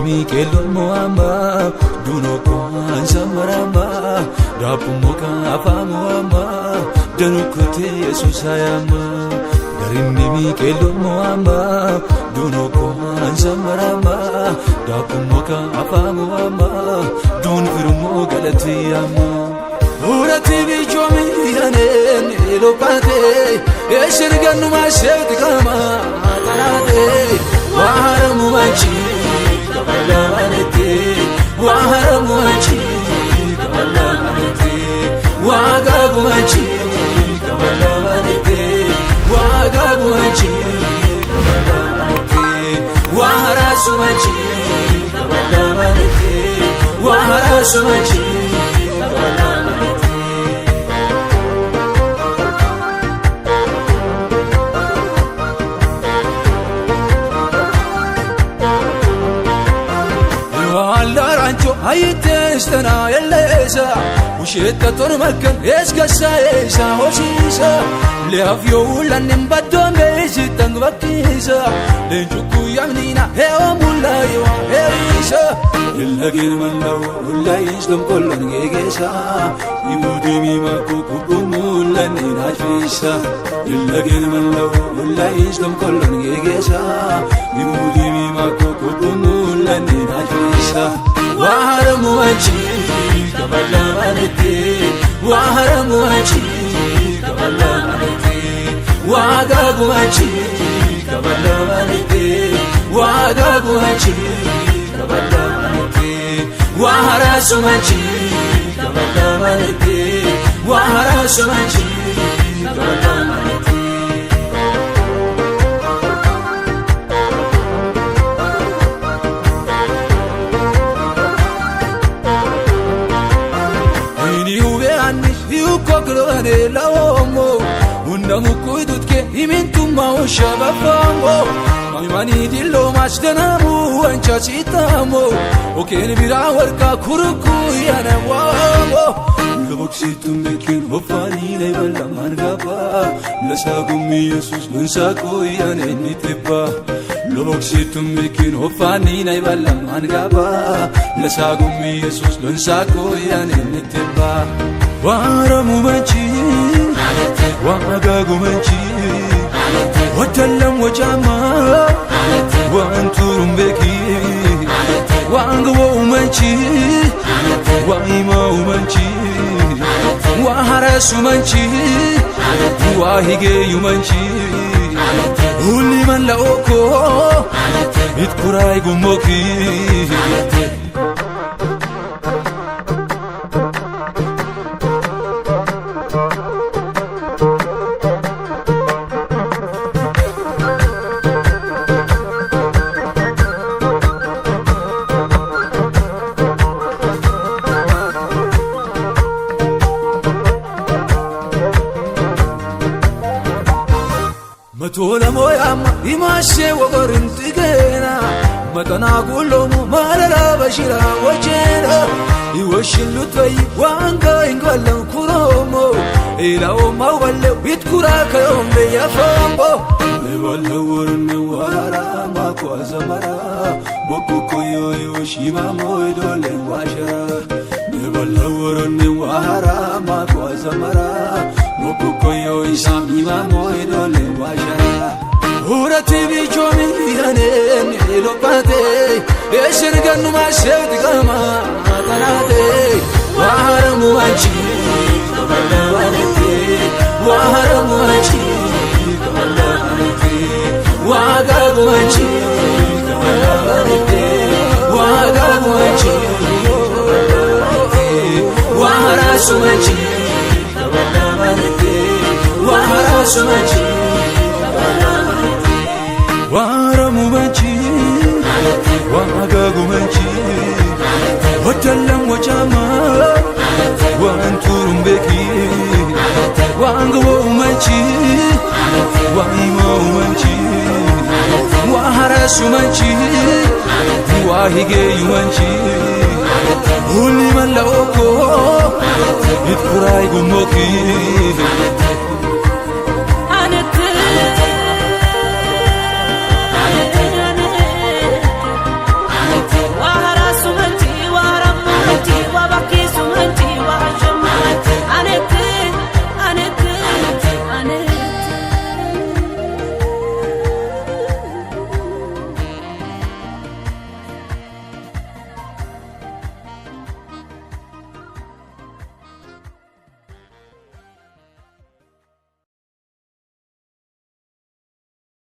Mikelon moama duno kwan samarama dapu moka afamuama danukote Jesus ayama garinni Mikelon moama duno kwan samarama dapu moka afamuama dun firmo galatiyama urati bijomi yane elopate esirganu mashet kama tarade waharamu manchi waharamu manchi kabalanete wagagu manchi kabalanete wagagu manchi kabalanete waharasu manchi kabalanete waharasu manchi kabalanete ayitestana yellesa ushetta tormakan eskasa esa hosisa leafyo lanem badome jitang bakisa lenjuku yamnina heomulayo heisa illagin manlaw ulayis dum kollon gegesa ibudimi makukumulan inajisa illagin manlaw ulayis dum kollon gegesa ibudimi makukumulan inajisa waharamu manchi kabalanete waharamu manchi kabalanete wagagu manchi kabalanete wagagu manchi kabalanete waharasu manchi kabalanete waharasu manchi kabalanete kokrone laomo undamu kuidutke imintuma ushabafamo mamani dillo masdanamu anchachitamo oken bira warka kuruku yanamo loboksitum bekin hofani lebala margaba lasagum yesus nunsako yaneniteba loboksitum bekin hofani lebala margaba lasagum yesus nunsako yaneniteba waharamu manchi wagagu manchi watallam wajama wanturum beki wangwo manchi waima manchi waharasu manchi wahige manchi uli man laoko itkurai gumoki tola moyama imashe wagorintigena matana gulomu marara bashira wajena iwashilu toy wanga ingwala kuromo ilawo mawale bitkura kayombe yafambo wala worne wara makwa zamara bokukoyo yoshima moydole washara wala worne wara makwa zamara bokukoyo ishamima moydole washara urati bijomi yane elopate esirganu mashet kama tarade waharamu manchi kabalanete waharamu manchi kabalanete wagagu manchi kabalanete wagagu manchi kabalanete waharasu manchi kabalanete waharasu manchi waharamu manchi wagagu manchi watallam wajama wanturum beki wangwo manchi waima manchi waharasu manchi wahige manchi uli man laoko itkurai gumoki